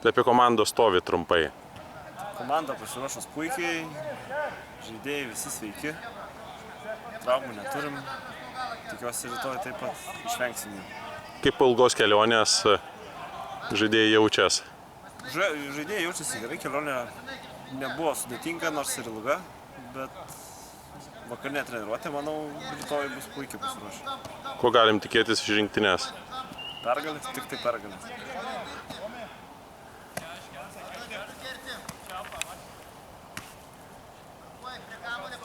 Tai apie komandos stovį trumpai. Komanda pasiruošus puikiai, žaidėjai visi sveiki, traumų neturim, tikiuosi rytoj taip pat išvengsim jų. Kaip po ilgos kelionės žaidėjai jaučias? Žaidėjai jaučiasi gerai, kelionė nebuvo sudėtinga, nors ir ilga, bet vakarinė treniruotė, manau, rytoj bus puikiai pasiruošę. Ko galim tikėtis iš rinktinės? Pergalės, tik tai pergalės. Prie kamuolio,